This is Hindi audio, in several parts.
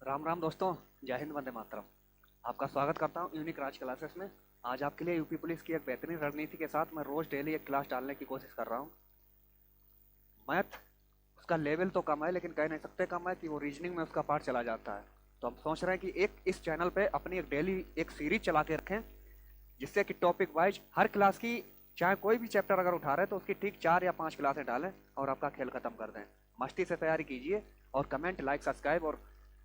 राम राम दोस्तों। जय हिंद, वंदे मातरम। आपका स्वागत करता हूं यूनिक राज क्लासेस में। आज आपके लिए यूपी पुलिस की एक बेहतरीन रणनीति के साथ मैं रोज डेली एक क्लास डालने की कोशिश कर रहा हूं। मैथ उसका लेवल तो कम है, लेकिन कह नहीं सकते कम है कि वो रीजनिंग में उसका पार्ट चला जाता है। तो हम सोच रहे हैं कि एक इस चैनल पे अपनी एक डेली एक सीरीज चला के रखें, जिससे कि टॉपिक वाइज हर क्लास की, चाहे कोई भी चैप्टर अगर उठा रहे हैं तो उसकी ठीक 4 या 5 क्लासें डालें और आपका खेल खत्म कर दें। मस्ती से तैयारी कीजिए और कमेंट, लाइक, सब्सक्राइब और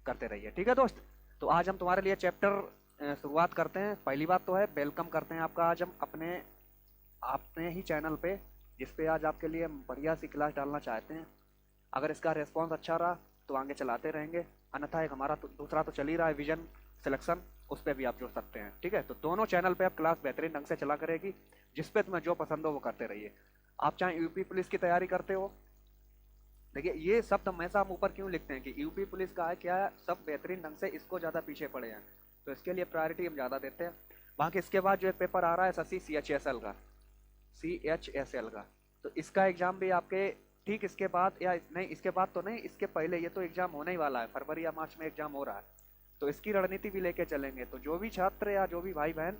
करते रहिए। ठीक है दोस्त। तो आज हम तुम्हारे लिए चैप्टर शुरुआत करते हैं। पहली बात तो है वेलकम करते हैं आपका आज हम अपने अपने ही चैनल पे, जिस पे आज आपके लिए बढ़िया सी क्लास डालना चाहते हैं। अगर इसका रिस्पॉन्स अच्छा रहा तो आगे चलाते रहेंगे, अन्यथा एक हमारा दूसरा तो चल ही रहा है विजन सिलेक्शन, उस पर भी आप जुड़ सकते हैं। ठीक है, तो दोनों चैनल पे आप क्लास बेहतरीन ढंग से चला करेगी, जिस पे तुम्हें जो पसंद हो वो करते रहिए। आप चाहे यूपी पुलिस की तैयारी करते हो, देखिए ये शब्द हमेशा हम ऊपर क्यों लिखते हैं कि यूपी पुलिस का है क्या है, सब बेहतरीन ढंग से इसको ज़्यादा पीछे पड़े हैं, तो इसके लिए प्रायोरिटी हम ज़्यादा देते हैं। बाकी इसके बाद जो एक पेपर आ रहा है एसएससी CHSL का, CHSL का, तो इसका एग्ज़ाम भी आपके ठीक इसके बाद, या नहीं इसके बाद तो नहीं, इसके पहले ये तो एग्ज़ाम होने ही वाला है, फरवरी या मार्च में एग्ज़ाम हो रहा है। तो इसकी रणनीति भी लेके चलेंगे। तो जो भी छात्र या जो भी भाई बहन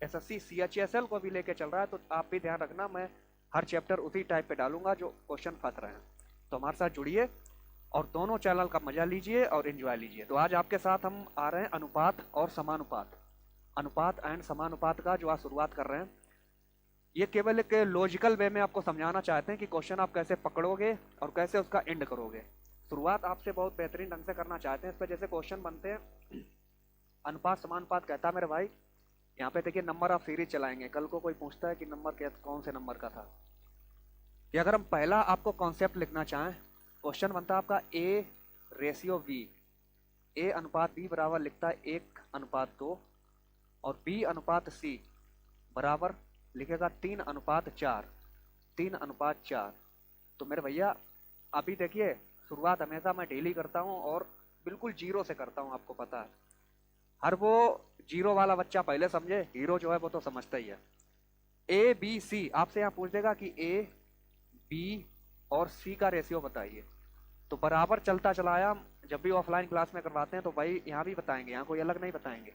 एसएससी CHSL को भी लेके चल रहा है, तो आप भी ध्यान रखना, मैं हर चैप्टर उसी टाइप पे डालूंगा जो क्वेश्चन फंस रहे हैं। तो हमारे साथ जुड़िए और दोनों चैनल का मजा लीजिए और एंजॉय लीजिए। तो आज आपके साथ हम आ रहे हैं अनुपात और समानुपात, अनुपात एंड समानुपात का जो आज शुरुआत कर रहे हैं। ये केवल एक लॉजिकल वे में आपको समझाना चाहते हैं कि क्वेश्चन आप कैसे पकड़ोगे और कैसे उसका एंड करोगे। शुरुआत आपसे बहुत बेहतरीन ढंग से करना चाहते हैं। इस पर जैसे क्वेश्चन बनते हैं, अनुपात समानुपात कहता है मेरे भाई, यहाँ पे देखिए नंबर ऑफ सीरीज चलाएंगे। कल को कोई पूछता है कि नंबर कौन से नंबर का था, कि अगर हम पहला आपको कॉन्सेप्ट लिखना चाहें, क्वेश्चन बनता है आपका ए रेशियो बी, ए अनुपात बी बराबर लिखता है 1:2, और बी अनुपात सी बराबर लिखेगा 3:4, 3:4। तो मेरे भैया अभी देखिए, शुरुआत हमेशा मैं डेली करता हूँ और बिल्कुल जीरो से करता हूँ, आपको पता है। हर वो जीरो वाला बच्चा पहले समझे, हीरो जो है वो तो समझता ही है। ए बी सी आपसे यहाँ पूछ देगा कि ए बी और सी का रेशियो बताइए, तो बराबर चलता चला आया। जब भी ऑफलाइन क्लास में करवाते हैं तो भाई यहाँ भी बताएंगे, यहाँ कोई अलग नहीं बताएंगे।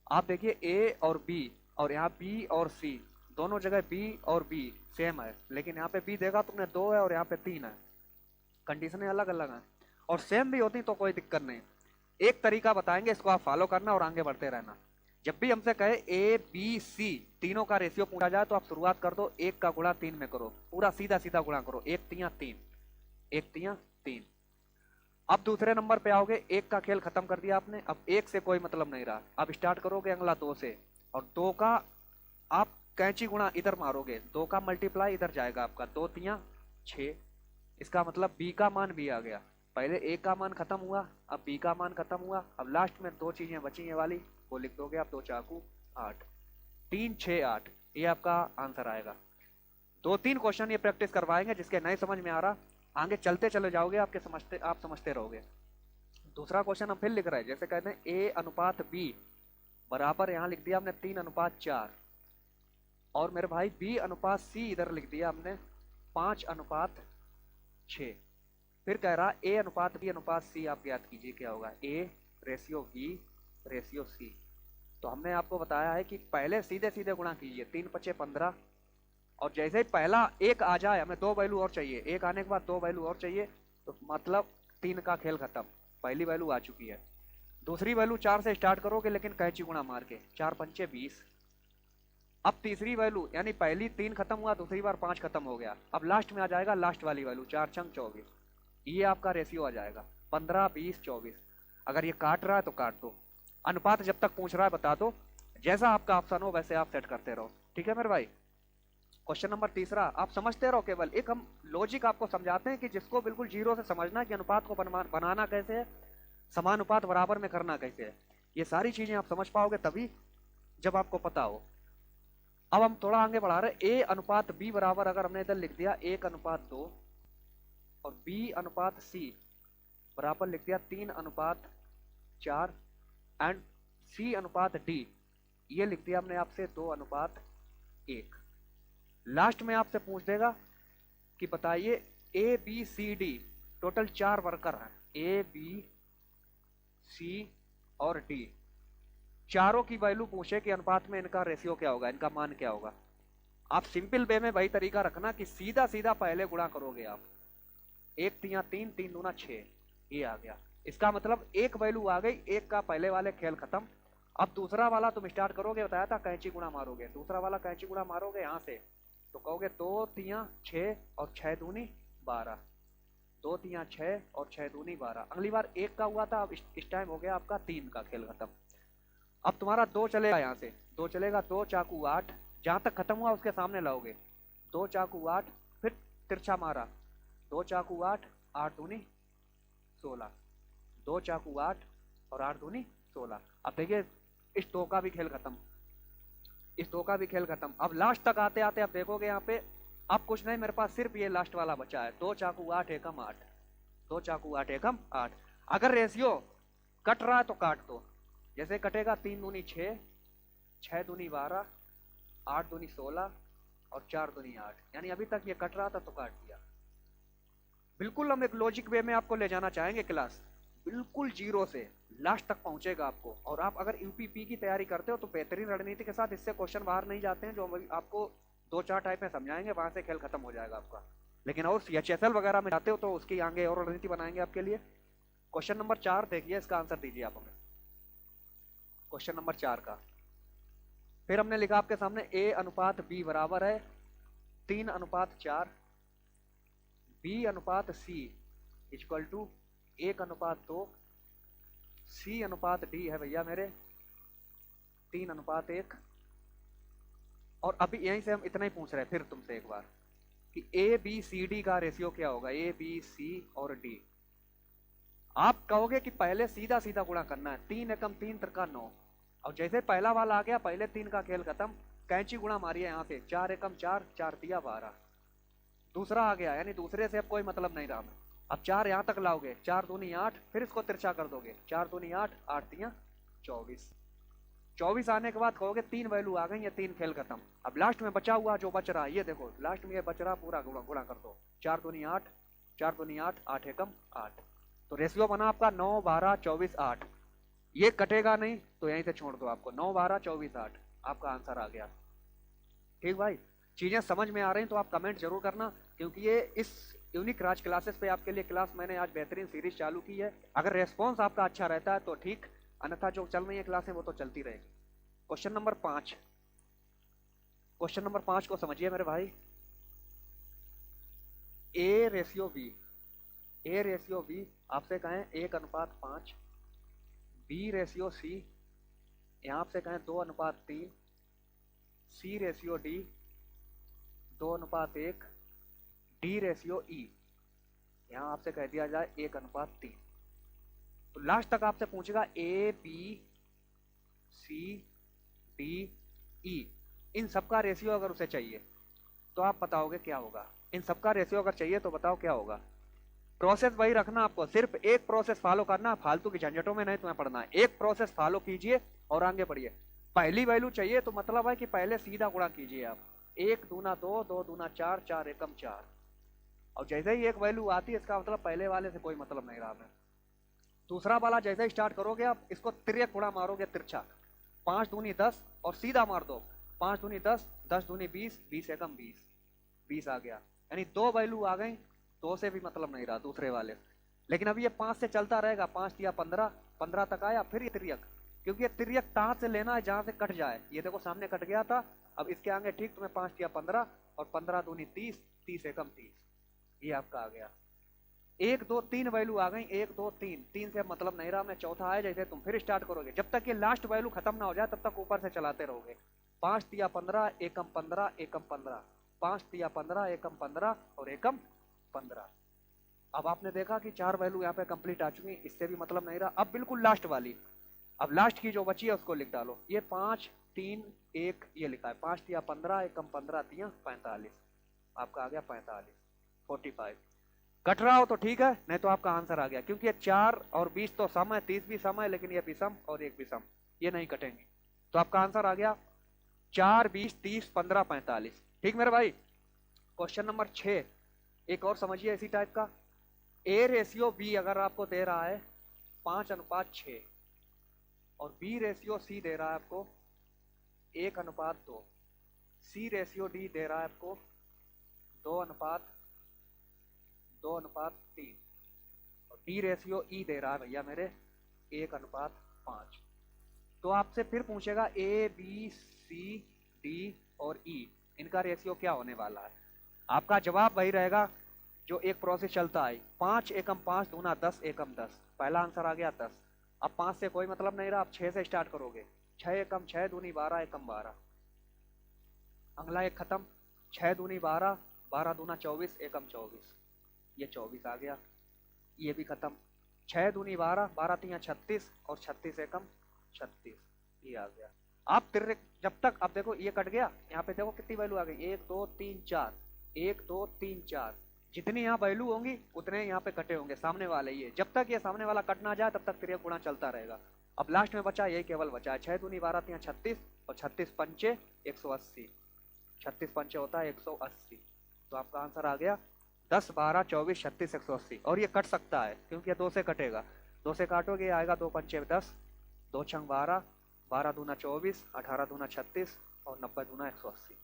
आप देखिए ए और बी, और यहाँ बी और सी, दोनों जगह बी और बी सेम है, लेकिन यहाँ पे बी देगा तुमने 2 है और यहाँ पे 3 है, कंडीशनें अलग अलग हैं। और सेम भी होती तो कोई दिक्कत नहीं। एक तरीका बताएंगे, इसको आप फॉलो करना और आगे बढ़ते रहना। जब भी हमसे कहे ए बी सी तीनों का रेशियो पूछा जाए, तो आप शुरुआत कर दो 1 का गुणा 3 में करो, पूरा सीधा सीधा गुणा करो, 1×3, 1×3। अब दूसरे नंबर पे आओगे, 1 का खेल खत्म कर दिया आपने, अब 1 से कोई मतलब नहीं रहा, अब स्टार्ट करोगे अगला 2 से, और 2 का आप कैंची गुणा इधर मारोगे, 2 का मल्टीप्लाई इधर जाएगा आपका, 2×3 = 6। इसका मतलब बी का मान भी आ गया। पहले ए का मान खत्म हुआ, अब बी का मान खत्म हुआ, अब लास्ट में 2 चीजें बची हैं वाली, वो लिख दोगे आप, 2×4 = 8, 3×6 = 8, ये आपका आंसर आएगा। 2-3 क्वेश्चन ये प्रैक्टिस करवाएंगे, जिसके नहीं समझ में आ रहा आगे चलते चले जाओगे, आप समझते रहोगे। दूसरा क्वेश्चन हम फिर लिख रहे हैं, जैसे कहते हैं ए अनुपात बी बराबर, यहाँ लिख दिया हमने 3:4, और मेरे भाई बी अनुपात सी इधर लिख दिया हमने 5:6। फिर कह रहा ए अनुपात बी अनुपात सी, आप याद कीजिए क्या होगा, a ratio b ratio c. तो हमने आपको बताया है कि पहले सीधे सीधे गुणा कीजिए, 3×5 = 15, और जैसे ही पहला एक आ जाए, हमें 2 वैल्यू और चाहिए, एक आने के बाद 2 वैल्यू और चाहिए, तो मतलब 3 का खेल खत्म, पहली वैल्यू आ चुकी है। दूसरी वैल्यू 4 से स्टार्ट करोगे, लेकिन कैंची गुणा मार के, 4×5 = 20। अब तीसरी वैल्यू, यानी पहली 3 खत्म हुआ, दूसरी बार 5 खत्म हो गया, अब लास्ट में आ जाएगा लास्ट वाली वैल्यू, 4×6 = 24, ये आपका रेशियो आ जाएगा 15, 20, 24। अगर ये काट रहा है तो काट दो, अनुपात जब तक पूछ रहा है बता दो, जैसा आपका ऑप्शन हो वैसे आप सेट करते रहो। ठीक है मेरे भाई। क्वेश्चन नंबर तीसरा आप समझते रहो, केवल एक हम लॉजिक आपको समझाते हैं कि जिसको बिल्कुल जीरो से समझना है कि अनुपात को बनाना कैसे है, समानुपात बराबर में करना कैसे है, ये सारी चीजें आप समझ पाओगे तभी जब आपको पता हो। अब हम थोड़ा आगे बढ़ा रहे, ए अनुपात बी बराबर, अगर हमने इधर लिख दिया 1:2, और बी अनुपात सी बराबर लिख दिया 3:4, एंड सी अनुपात डी ये लिख दिया हमने आपसे 2:1। लास्ट में आपसे पूछ देगा कि बताइए A B C D total 4 worker हैं, ए बी सी और डी, चारों की वैल्यू पूछे कि अनुपात में इनका रेशियो क्या होगा, इनका मान क्या होगा। आप सिंपल वे में वही तरीका रखना कि सीधा सीधा पहले गुणा करोगे आप, एक तिया तीन, तीन दूना छह, ये आ गया। इसका मतलब एक वैल्यू आ गई, एक का पहले वाले खेल खत्म। अब दूसरा वाला तुम स्टार्ट करोगे, बताया था कैंची गुणा मारोगे, दूसरा वाला कैंची गुणा मारोगे यहाँ से, तो कहोगे दो तिया छह और छह दूनी 12, दो तिया छह और छह दूनी 12। अगली बार एक का हुआ था, अब इस टाइम हो गया आपका तीन का खेल खत्म। अब तुम्हारा दो चलेगा, यहाँ से दो चलेगा, दो चाकू 8, जहां तक खत्म हुआ उसके सामने लाओगे, दो चाकू 8, फिर तिरछा मारा, दो चाकू 8, 8 दूनी 16, दो चाकू 8 और 8 दूनी 16। अब देखिए इस दो का भी खेल खत्म, इस दो का भी खेल खत्म। अब लास्ट तक आते आते अब देखोगे यहाँ पे, अब कुछ नहीं, मेरे पास सिर्फ ये लास्ट वाला बचा है, दो चाकू 8 एकम 8, दो चाकू 8 एकम 8। अगर रेशियो कट रहा है तो काट दो, जैसे कटेगा, तीन दूनी 6, छह दूनी 12, 8 दूनी 16 और 4 दूनी 8, यानी अभी तक ये कट रहा था तो काट दिया। बिल्कुल हम एक लॉजिक वे में आपको ले जाना चाहेंगे क्लास, बिल्कुल जीरो से लास्ट तक पहुंचेगा आपको। और आप अगर यूपीपी की तैयारी करते हो तो बेहतरीन रणनीति के साथ इससे क्वेश्चन बाहर नहीं जाते हैं, जो हम आपको दो चार टाइप में समझाएंगे, वहां से खेल खत्म हो जाएगा आपका। लेकिन और सीएचएसएल वगैरह में जाते हो तो उसकी आगे और रणनीति बनाएंगे आपके लिए। क्वेश्चन नंबर 4 देखिए, इसका आंसर दीजिए आप हमें, क्वेश्चन नंबर 4 का। फिर हमने लिखा आपके सामने ए अनुपात बी बराबर है 3:4, बी अनुपात सी इक्वल टू 1:2, सी अनुपात डी है भैया मेरे 3:1। और अभी यहीं से हम इतना ही पूछ रहे हैं फिर तुमसे एक बार कि ए बी सी डी का रेशियो क्या होगा, ए बी सी और डी। आप कहोगे कि पहले सीधा सीधा गुणा करना है, 3 एकम 3 त्रिका 9, और जैसे पहला वाला आ गया, पहले 3 का खेल खत्म, कैंची गुणा मारिए यहाँ से, 4 एकम 4, 4 तिया 12, दूसरा आ गया, यानी दूसरे से अब कोई मतलब नहीं रहा। अब 4 यहाँ तक लाओगे, 4 दूनी 8, फिर इसको तिरछा कर दोगे, 4 दूनी 8, 8 तिया 24, 24 आने के बाद कहोगे 3 वैल्यू आ गई, ये 3 खेल खत्म। अब लास्ट में बचा हुआ जो बच रहा है, ये देखो लास्ट में ये बच रहा, पूरा गुणा गुणा कर दो, 4 दूनी 8, 4 दूनी 8, 8 एकम 8, तो रेशियो बना आपका 9 12 24 8। ये कटेगा नहीं तो यहीं से छोड़ दो, आपको 9 12 24 8 आपका आंसर आ गया। ठीक भाई, चीजें समझ में आ रही हैं तो आप कमेंट जरूर करना, क्योंकि ये इस यूनिक राज क्लासेस पे आपके लिए क्लास मैंने आज बेहतरीन सीरीज चालू की है। अगर रेस्पॉन्स आपका अच्छा रहता है तो ठीक, अन्यथा जो चल रही है क्लासें वो तो चलती रहेगी। क्वेश्चन नंबर 5, क्वेश्चन नंबर 5 को समझिए मेरे भाई। A ratio b, a ratio b आपसे कहें 1:5, बी रेशियो सी यहाँ आपसे कहें 2:3, C ratio D 2:1, D ratio E यहाँ आपसे कह दिया जाए 1:3। तो लास्ट तक आपसे पूछेगा ए बी सी डी ई, इन सबका रेशियो अगर उसे चाहिए तो आप बताओगे क्या होगा, इन सबका रेशियो अगर चाहिए तो बताओ क्या होगा। प्रोसेस वही रखना, आपको सिर्फ एक प्रोसेस फॉलो करना, फालतू की झंझटों में नहीं तुम्हें पढ़ना है, एक प्रोसेस फॉलो कीजिए और आगे बढ़िए। पहली वैल्यू चाहिए तो मतलब है कि पहले सीधा गुणा कीजिए आप, 1 दूना 2, 2 दूना 4, 4 एकम 4, और जैसे ही एक वैल्यू आती है इसका मतलब पहले वाले से कोई मतलब नहीं रहा है। दूसरा वाला जैसे ही स्टार्ट करोगे आप इसको तिरक गुणा मारोगे, तिरछा, 5 दूनी 10 और सीधा मार दो, 5 दूनी 10, 10 दूनी 20, 20 एकम 20, 20 आ गया, यानी दो वैल्यू आ गई, दो से भी मतलब नहीं रहा दूसरे वाले। लेकिन अब ये 5 से चलता रहेगा, 5 या 15, 15 तक आया, फिर ये तिरक, क्योंकि ये तिरक कहाँ से लेना है, जहां से कट जाए। ये देखो सामने कट गया था, अब इसके आगे ठीक तुम्हें 5 या 15 और 15 दूनी 30, 30 एकम 30, ये आपका आ गया। 1 2 3 वैल्यू आ गई, 1 2 3, 3 से मतलब नहीं रहा, मैं चौथा आया, जैसे तुम फिर स्टार्ट करोगे, जब तक ये लास्ट वैल्यू खत्म ना हो जाए तब तक ऊपर से चलाते रहोगे। 5 या 15, एकम 15, एकम 15, 5 या 15, एकम 15 और एकम 15। अब आपने देखा कि 4 वैल्यू यहाँ पे कंप्लीट आ चुकी, इससे भी मतलब नहीं रहा। अब बिल्कुल लास्ट वाली, अब लास्ट की जो बची है उसको लिख डालो, ये 5 3 1 ये लिखा है, 5 या 15, एकम 15 तिया 45, आपका आ गया 45, 45। कट रहा हो तो ठीक है, नहीं तो आपका आंसर आ गया, क्योंकि ये 4 और 20 तो सम है, 30 भी सम है, लेकिन ये विषम और एक विषम, ये नहीं कटेंगे, तो आपका आंसर आ गया 4 20 30 15 45। ठीक मेरे भाई। क्वेश्चन नंबर 6 एक और समझिए इसी टाइप का। ए रेशियो बी अगर आपको दे रहा है 5:6 और बी रेशियो सी दे रहा है आपको 1:2, सी रेशियो डी दे रहा है आपको 2:3 और डी रेशियो ई दे रहा है भैया मेरे 1:5। तो आपसे फिर पूछेगा ए बी सी डी और ई इनका रेशियो क्या होने वाला है। आपका जवाब वही रहेगा जो एक प्रोसेस चलता है, 5 एकम 5 दूना 10 एकम 10। पहला आंसर आ गया 10। अब 5 से कोई मतलब नहीं रहा, आप 6 से स्टार्ट करोगे, 6 एकम 6 दूनी 12 एकम 12। अगला एक खत्म, 6 दूनी 12, 12 दूना 24 एकम 24, ये 24 आ गया। ये भी खत्म, 6 दूनी 12, 12 तिया 36 और 36 एकम 36, ये आ गया। आप तिरक जब तक, अब देखो ये कट गया, यहाँ पे देखो कितनी वैल्यू आ गई, 1 2 3 4, 1 2 3 4, जितनी यहाँ वैल्यू होंगी उतने यहाँ पे कटे होंगे सामने वाले। ये जब तक ये सामने वाला कट ना जाए तब तक तिरक गुणा चलता रहेगा। अब लास्ट में बचा यही केवल बचा है, 6 दूनी 12 तिया 36 और 36 पंचे 180, 36 पंचे होता है 180। तो आपका आंसर आ गया 10 12 24 36 180। और ये कट सकता है क्योंकि ये 2 से कटेगा, 2 से काटोगे आएगा 2 पंचे 10, 2 छंग 12, 12 दूना 24, 18 दूना 36 और 90 दूना 180,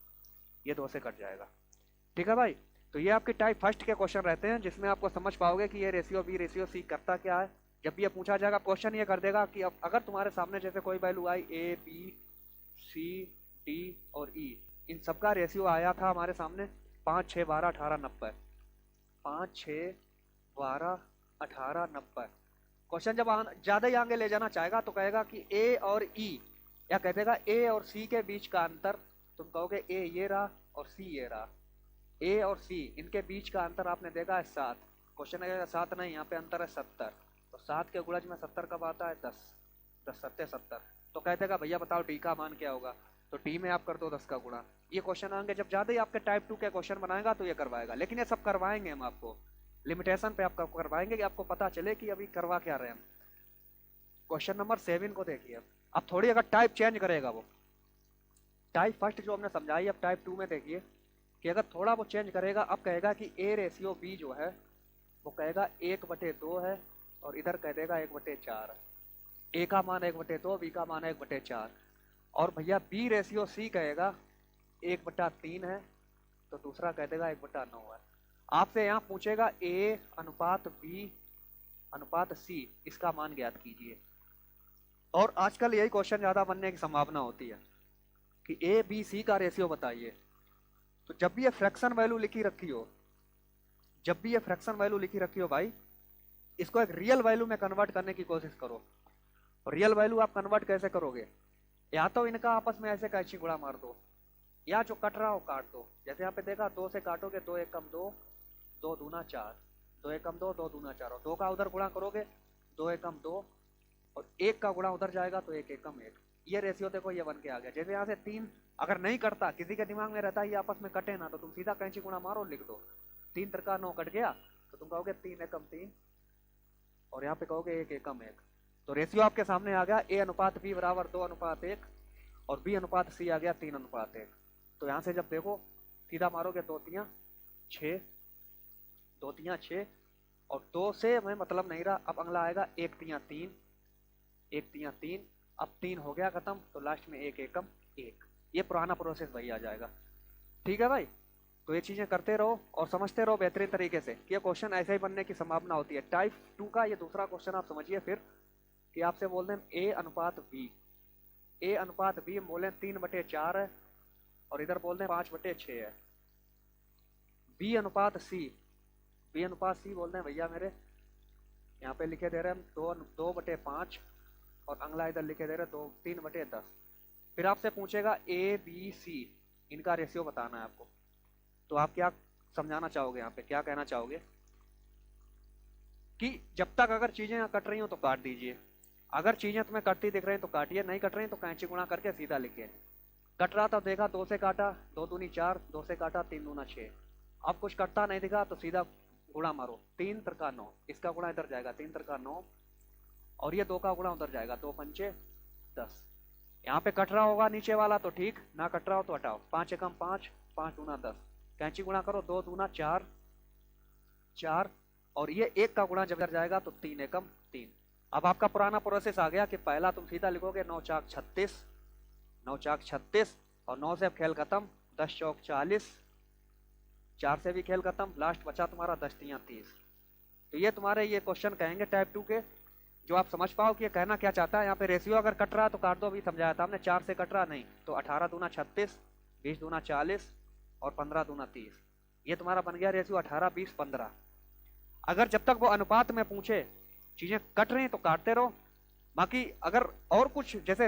ये 2 से कट जाएगा। ठीक है भाई, तो ये आपके टाइप फर्स्ट के क्वेश्चन रहते हैं जिसमें आपको समझ पाओगे कि ये रेशियो बी रेशियो सी करता क्या है। जब भी ये पूछा जाएगा क्वेश्चन ये कर देगा कि अब अगर तुम्हारे सामने जैसे कोई वैल्यू आई ए बी सी डी और ई, इन सबका रेशियो आया था हमारे सामने 5 6 12 18 90, 5 6 12 18 90। क्वेश्चन जब ज्यादा ही आगे ले जाना चाहेगा तो कहेगा कि ए और ई, या कह देगा ए और सी के बीच का अंतर, तुम कहोगे ए ये रहा और सी ये रहा, ए और सी इनके बीच का अंतर आपने देखा है 7। क्वेश्चन कहेगा 7 नहीं, यहाँ पे अंतर है 70, तो 7 के गुणज में 70 कब आता है 10, 10 7 70। तो कह देगा भैया बताओ डी का मान क्या होगा, तो डी में आप कर दो 10 का गुणा। ये क्वेश्चन आएंगे जब ज्यादा ही आपके टाइप 2 के क्वेश्चन बनाएगा तो ये करवाएगा, लेकिन ये सब करवाएंगे हम आपको लिमिटेशन पे, आपको करवाएंगे कि आपको पता चले कि अभी करवा क्या रहे हैं हम। क्वेश्चन नंबर 7 को देखिए, अब थोड़ी अगर टाइप चेंज करेगा वो, टाइप फर्स्ट जो हमने समझाई अब टाइप 2 में देखिए कि अगर थोड़ा वो चेंज करेगा, अब कहेगा कि ए रेशियो बी जो है वो कहेगा 1/2 है और इधर कह देगा 1/4 है। ए का मान 1/2, बी का मान 1/4 और भैया बी रेशियो सी कहेगा 1/3 है, तो दूसरा कह देगा 1/9 है। आपसे यहाँ पूछेगा ए अनुपात बी अनुपात सी, इसका मान ज्ञात कीजिए। और आजकल यही क्वेश्चन ज्यादा बनने की संभावना होती है कि ए बी सी का रेशियो बताइए। तो जब भी ये फ्रैक्शन वैल्यू लिखी रखी हो, जब भी ये फ्रैक्शन वैल्यू लिखी रखी हो भाई, इसको एक रियल वैल्यू में कन्वर्ट करने की कोशिश करो। और रियल वैल्यू आप कन्वर्ट कैसे करोगे, या तो इनका आपस में ऐसे कैची गुणा मार दो, या जो कट रहा हो काट दो। जैसे यहाँ पे देखा 2 से काटोगे 2 एकम 2, 2 दूना 4, 2 एकम 2, 2 दूना 4 और 2 का उधर गुणा करोगे 2 एकम 2 और 1 का गुणा उधर जाएगा तो 1 एकम 1। ये रेशियो देखो ये बन के आ गया। जैसे यहाँ से 3 अगर नहीं करता, किसी के दिमाग में रहता है ये आपस में कटे ना, तो तुम सीधा कैंची गुणा मारो लिख दो, 3 त्रिका 9 कट गया तो तुम कहोगे 3 एकम 3 और यहाँ पे कहोगे 1 एकम 1। तो रेशियो आपके सामने आ गया, ए अनुपात बी बराबर 2:1 और बी अनुपात सी आ गया 3:1। तो यहाँ से जब देखो सीधा मारोगे 2 तियां 6, 2 तियां 6 और 2 से हमें मतलब नहीं रहा। अब अगला आएगा 1 तियां 3, 1 तियां 3, अब 3 हो गया खत्म, तो लास्ट में 1 एकम 1। ये पुराना प्रोसेस वही आ जाएगा। ठीक है भाई, तो ये चीजें करते रहो और समझते रहो बेहतरीन तरीके से कि ये क्वेश्चन ऐसे ही बनने की संभावना होती है। टाइप 2 का ये दूसरा क्वेश्चन आप समझिए फिर कि आपसे बोल दें ए अनुपात बी, ए अनुपात बी बोले 3/4 है और इधर बोल दें 5/6 है। बी अनुपात सी, बी अनुपात सी बोल दें भैया मेरे यहाँ पे लिखे दे रहे हैं हम 2/5 और अगला इधर लिखे दे रहे 3/10। फिर आपसे पूछेगा ए बी सी, इनका रेशियो बताना है आपको। तो आप क्या समझाना चाहोगे, यहाँ पे क्या कहना चाहोगे कि जब तक अगर चीजें कट रही हो तो काट दीजिए, अगर चीजें तुम्हें कटती दिख रही तो काटिए, नहीं कट रही तो कैंची गुणा करके सीधा लिखिए। कट रहा था देखा 2 से काटा 2 दूनी 4, 2 से काटा 3 दूना 6। अब कुछ कटता नहीं दिखा तो सीधा गुणा मारो, 3 त्रिका 9, इसका गुणा इधर जाएगा 3 त्रिका 9 और ये 2 का गुणा उधर जाएगा 2 पंचे 10। यहाँ पे कट रहा होगा नीचे वाला तो ठीक, ना कट रहा हो तो हटाओ। 5 एकम 5, 5 दूना 10, कैंची गुणा करो 2 दूना 4 4 और ये 1 का गुणा जब इधर जाएगा तो 3 एकम 3। अब आपका पुराना प्रोसेस आ गया कि पहला तुम सीधा लिखोगे 9 चाक 36, 9 चाक 36 और 9 से अब खेल खत्म, 10 चौक 40, 4 से भी खेल खत्म, लास्ट बचा तुम्हारा 10 तियां 30। तो ये तुम्हारे ये क्वेश्चन कहेंगे टाइप 2 के, जो आप समझ पाओ कि ये कहना क्या चाहता है। यहाँ पे रेशियो अगर कट रहा है तो काट दो, अभी समझाया था हमने। 4 से कट रहा नहीं तो 18 दूना 36, 20 दूना 40 और 15 दूना 30। ये तुम्हारा बन गया रेशियो 18 20 15। अगर जब तक वो अनुपात में पूछे चीजें कट रही तो काटते रहो। बाकी अगर और कुछ जैसे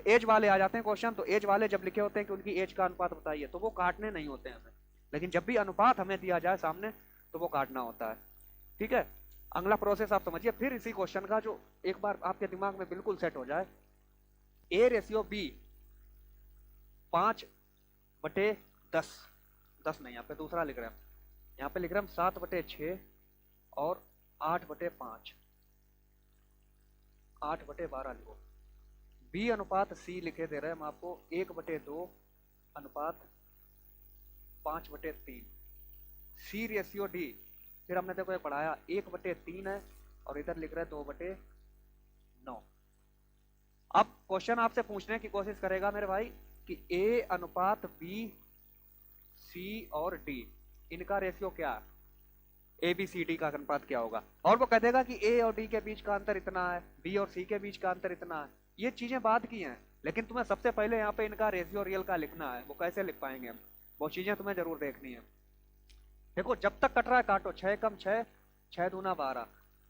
एज वाले आ जाते हैं क्वेश्चन, तो एज वाले जब लिखे होते हैं कि उनकी एज का अनुपात बताइए, तो वो काटने नहीं होते हैं हमें। लेकिन जब भी अनुपात हमें दिया जाए सामने तो वो काटना होता है। ठीक है, अगला प्रोसेस आप समझिए फिर इसी क्वेश्चन का, जो एक बार आपके दिमाग में बिल्कुल सेट हो जाए। ए रेशियो बी 5/10, 10 नहीं, यहाँ पे दूसरा लिख रहे हैं, यहाँ पे लिख रहे हैं 7/6 और 8/5, 8/12 लिखो। बी अनुपात सी लिखे दे रहे हैं हम आपको 1/2 अनुपात 5/3। सी रेशियो डी, फिर हमने देखो ये पढ़ाया 1/3 है और इधर लिख रहे हैं 2/9। अब क्वेश्चन आपसे पूछने की कोशिश करेगा मेरे भाई कि ए अनुपात बी, सी और डी, इनका रेशियो क्या है, ए बी सी डी का अनुपात क्या होगा। और वो कह देगा कि ए और डी के बीच का अंतर इतना है, बी और सी के बीच का अंतर इतना है। ये चीजें बाद की हैं, लेकिन तुम्हें सबसे पहले यहाँ पे इनका रेशियो रियल का लिखना है। वो कैसे लिख पाएंगे हम, वो चीजें तुम्हें जरूर देखनी है। देखो जब तक कट रहा है काटो, 6 कम 6, 6 दूना 12।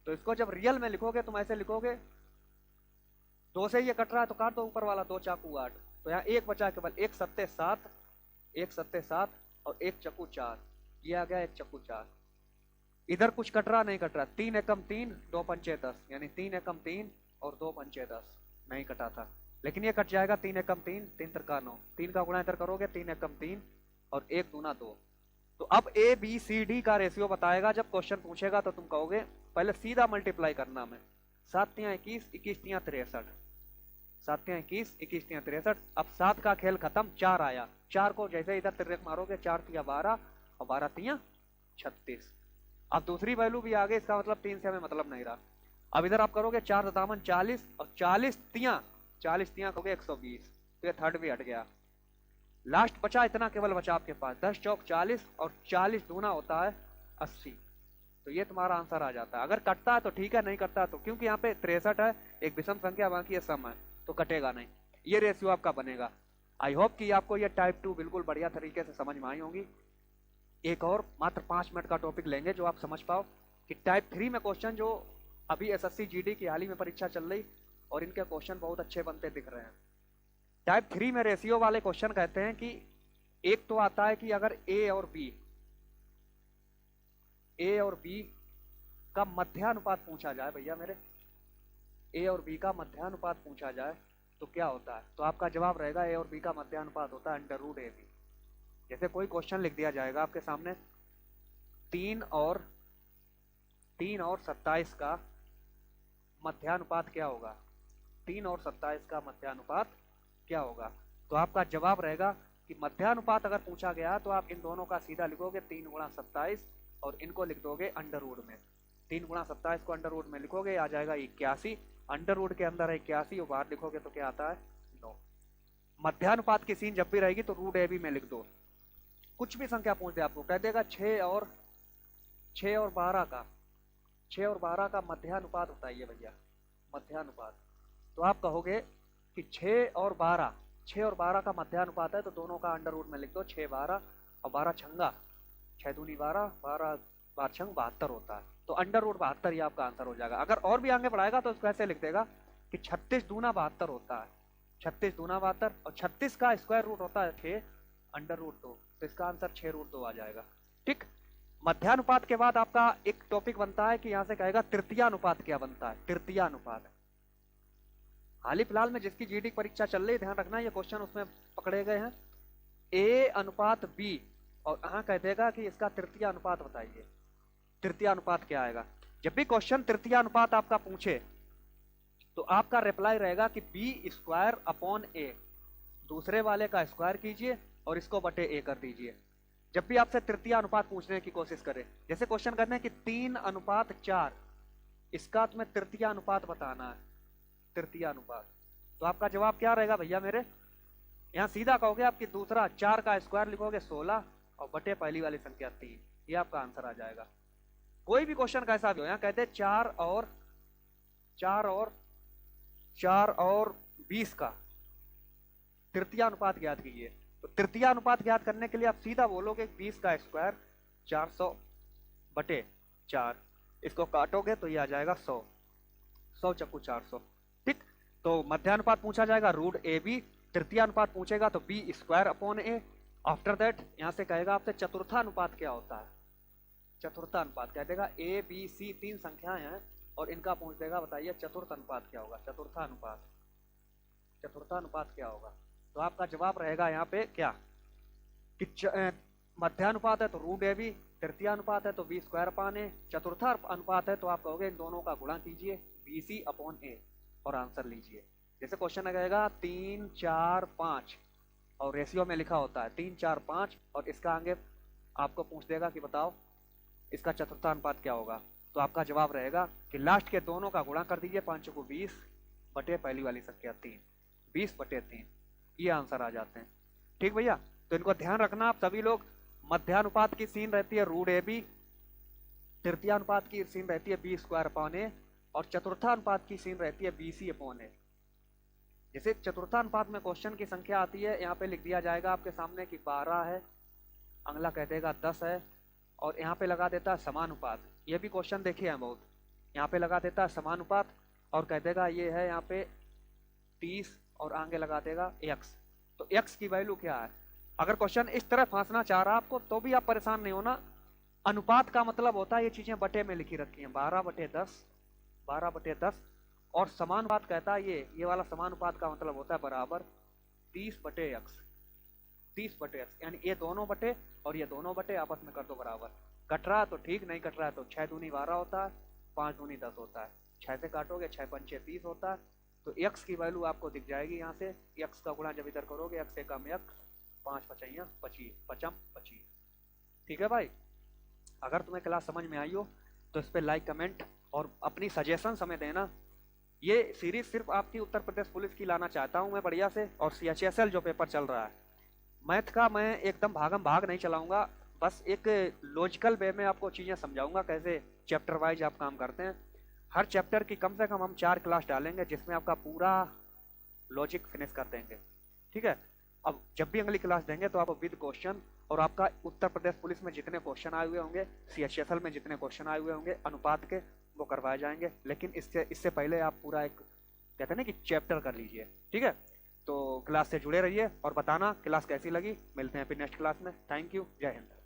तो इसको जब रियल में लिखोगे तुम ऐसे लिखोगे, 2 से ये कट रहा है तो काट दो ऊपर वाला, 2 चाकू 8। तो यहाँ एक बचा केवल, 1 सत्ते 7, 1 सत्ते 7 और 1 चक्कू 4, ये आ गया 1 चक्कू 4। इधर कुछ कट रहा नहीं कट रहा, 3 एकम 3, 2 पंचे 10, यानी 3 एकम 3 और 2 पंचे 10 नहीं कटा था, लेकिन ये कट जाएगा 3 एकम 3, 3 तिरका 9, 3 का गुणा इधर करोगे 3 एकम 3 और 1 दूना 2। तो अब ए बी सी डी का रेशियो बताएगा। जब क्वेश्चन पूछेगा तो तुम कहोगे पहले सीधा मल्टीप्लाई करना में, 7 तियां 21, 21 तियां 63, 7 तियां 21, 21 तियां 63। अब 7 का खेल खत्म, 4 आया, 4 को जैसे इधर तिरक मारोगे 4 तियां 12 और 12 तियां 36। अब दूसरी वैल्यू भी आ गई, इसका मतलब 3 से हमें मतलब नहीं रहा। अब इधर आप करोगे 4 सतावन 40 और 40 तियां कहोगे 120, तो ये थर्ड भी हट गया। लास्ट बचा इतना, केवल बचा आपके पास 10 चौक 40 और 40 दूना होता है 80। तो ये तुम्हारा आंसर आ जाता है। अगर कटता है तो ठीक है, नहीं कटता तो, क्योंकि यहाँ पे 63 है, एक विषम संख्या, बाकी ये सम है, तो कटेगा नहीं। ये रेशियो आपका बनेगा। आई होप कि आपको ये टाइप 2 बिल्कुल बढ़िया तरीके से समझ में आई होंगी। एक और मात्र 5 मिनट का टॉपिक लेंगे जो आप समझ पाओ कि टाइप 3 में क्वेश्चन, जो अभी एसएससी जीडी की हाल ही में परीक्षा चल रही और इनके क्वेश्चन बहुत अच्छे बनते दिख रहे हैं। टाइप 3 में रेशियो वाले क्वेश्चन कहते हैं कि एक तो आता है कि अगर ए और बी का मध्यानुपात पूछा जाए, भैया मेरे ए और बी का मध्यानुपात पूछा जाए तो क्या होता है। तो आपका जवाब रहेगा ए और बी का मध्यानुपात होता है √AB। जैसे कोई क्वेश्चन लिख दिया जाएगा आपके सामने, 3 और 27 का मध्यानुपात क्या होगा, 3 और 27 का मध्यानुपात क्या होगा। तो आपका जवाब रहेगा कि मध्यानुपात अगर पूछा गया तो आप इन दोनों का सीधा लिखोगे 3 गुणा 27 और इनको लिख दोगे अंडर रूट में। 3 गुणा 27 को अंडर रूट में लिखोगे, आ जाएगा 81, अंडर रूट के अंदर है 81 और बाहर लिखोगे तो क्या आता है 9। मध्यानुपात की सीन जब भी रहेगी तो √AB में लिख दो। कुछ भी संख्या पूछ दे आपको, कह देगा 6 और 12 का, 6 और 12 का मध्यानुपात बताइए भैया, मध्यानुपात। तो आप कहोगे कि 6 और 12 का मध्यानुपात है, तो दोनों का अंडर रूट में लिख दो, 6 12 और 12 छंगा, 6 दूनी 12, 12 12 छंग 72 होता है। तो अंडर रूट 72 ही आपका आंसर हो जाएगा। अगर और भी आगे बढ़ाएगा तो उसको ऐसे लिख देगा कि 36 दूना 72 होता है, 36 दूना 72 और 36 का स्क्वायर रूट होता है 6 अंडर रूट 2, तो इसका आंसर 6√2 आ जाएगा। ठीक, मध्यानुपात के बाद आपका एक टॉपिक बनता है कि यहां से कहेगा तृतीय अनुपात क्या बनता है। तृतीय अनुपात हाल ही फिलहाल में जिसकी जीडी परीक्षा चल रही है, ध्यान रखना ये क्वेश्चन उसमें पकड़े गए हैं। ए अनुपात बी और यहां कह देगा कि इसका तृतीय अनुपात बताइए। तृतीय अनुपात क्या आएगा। जब भी क्वेश्चन तृतीय अनुपात आपका पूछे तो आपका रिप्लाई रहेगा कि b²/a, दूसरे वाले का स्क्वायर कीजिए और इसको बटे a कर दीजिए। जब भी आपसे तृतीय अनुपात पूछने की कोशिश करें, जैसे क्वेश्चन करने हैं कि 3:4, इसका तुम्हें तृतीय अनुपात बताना है, तृतीय अनुपात। तो आपका जवाब क्या रहेगा भैया मेरे, यहाँ सीधा कहोगे आपकी दूसरा 4 का स्क्वायर लिखोगे 16 और बटे पहली वाली संख्या 3, ये आपका आंसर आ जाएगा। कोई भी क्वेश्चन कैसा भी हो, यहाँ कहते हैं 4 और 20 का तृतीय अनुपात ज्ञात कीजिए। तो तृतीय अनुपात ज्ञात करने के लिए आप सीधा बोलोगे 20 का स्क्वायर 400 बटे 4, इसको काटोगे तो ये आ जाएगा 100, 100 चक्कू 400। ठीक, तो मध्यानुपात पूछा जाएगा रूट ए बी, तृतीय अनुपात पूछेगा तो b square upon a. After that यहाँ से कहेगा आपसे चतुर्थानुपात क्या होता है, चतुर्थानुपात कह देगा ए बी सी 3 संख्याएं हैं और इनका पूछ देगा बताइए चतुर्थ अनुपात क्या होगा, चतुर्थानुपात, चतुर्थानुपात क्या होगा। तो आपका जवाब रहेगा यहाँ पे क्या कि मध्यानुपात है तो रूट ए बी, तृतीय अनुपात है तो बी स्क्वायर अपॉन ए, चतुर्था अनुपात है तो आप कहोगे इन दोनों का गुणा कीजिए बी सी अपॉन ए और आंसर लीजिए। जैसे क्वेश्चन रहेगा 3 4 5 और रेशियो में लिखा होता है 3 4 5 और इसका आगे आपको पूछ देगा कि बताओ इसका चतुर्थानुपात क्या होगा। तो आपका जवाब रहेगा कि लास्ट के दोनों का गुणा कर दीजिए 5 को 20 बटे पहली वाली संख्या 3, 20 बटे 3, ये आंसर आ जाते हैं। ठीक भैया, तो इनको ध्यान रखना आप सभी लोग। मध्यानुपात की सीन रहती है रूट ए बी, तृतीयानुपात की सीन रहती है बी स्क्वायर अपॉन ए और चतुर्थानुपात की सीन रहती है बी सी अपॉन ए। जैसे चतुर्थानुपात में क्वेश्चन की संख्या आती है, यहाँ पे लिख दिया जाएगा आपके सामने कि 12 है, अगला कह देगा 10 है और यहाँ पे लगा देता है समानुपात। ये भी क्वेश्चन देखिए हैं बहुत, यहाँ पे लगा देता है समानुपात और कह देगा ये है यहाँ पे 30 और आगे लगा देगा x। तो x की वैल्यू क्या है, अगर क्वेश्चन इस तरह फांसना चाह रहा आपको तो भी आप परेशान नहीं होना। अनुपात का मतलब होता है ये चीजें बटे में लिखी रखी हैं 12 बटे 10, 12 बटे 10 और समानुपात कहता है ये वाला समानुपात का मतलब होता है बराबर 30 बटे x, 30 बटे x, यानी ये दोनों बटे और ये दोनों बटे आपस में कर दो बराबर। कट रहा है तो ठीक, नहीं कट रहा है तो 6 दूनी 12 होता है, 5 दूनी 10 होता है, 6 से काटोगे 6 पंचे 30 होता है। तो x की वैल्यू आपको दिख जाएगी यहाँ से, x का गुणा जब इधर करोगे x से कम x, 5 पचैया 25, 55 25। ठीक है भाई, अगर तुम्हें क्लास समझ में आई हो तो इस पर लाइक कमेंट और अपनी सजेशन हमें देना। ये सीरीज सिर्फ आपकी उत्तर प्रदेश पुलिस की लाना चाहता हूँ मैं बढ़िया से, और CHSL जो पेपर चल रहा है मैथ का मैं एकदम भागम भाग नहीं चलाऊंगा, बस एक लॉजिकल वे में आपको चीज़ें समझाऊंगा कैसे चैप्टर वाइज आप काम करते हैं। हर चैप्टर की कम से कम हम 4 क्लास डालेंगे जिसमें आपका पूरा लॉजिक फिनिश कर देंगे। ठीक है, अब जब भी अगली क्लास देंगे तो आपको विद क्वेश्चन और आपका उत्तर प्रदेश पुलिस में जितने क्वेश्चन आए हुए होंगे, CHSL में जितने क्वेश्चन आए हुए होंगे अनुपात के, वो करवाए जाएंगे। लेकिन इससे पहले आप पूरा एक कहते हैं ना कि चैप्टर कर लीजिए। ठीक है, तो क्लास से जुड़े रहिए और बताना क्लास कैसी लगी। मिलते हैं फिर नेक्स्ट क्लास में। थैंक यू, जय हिंद।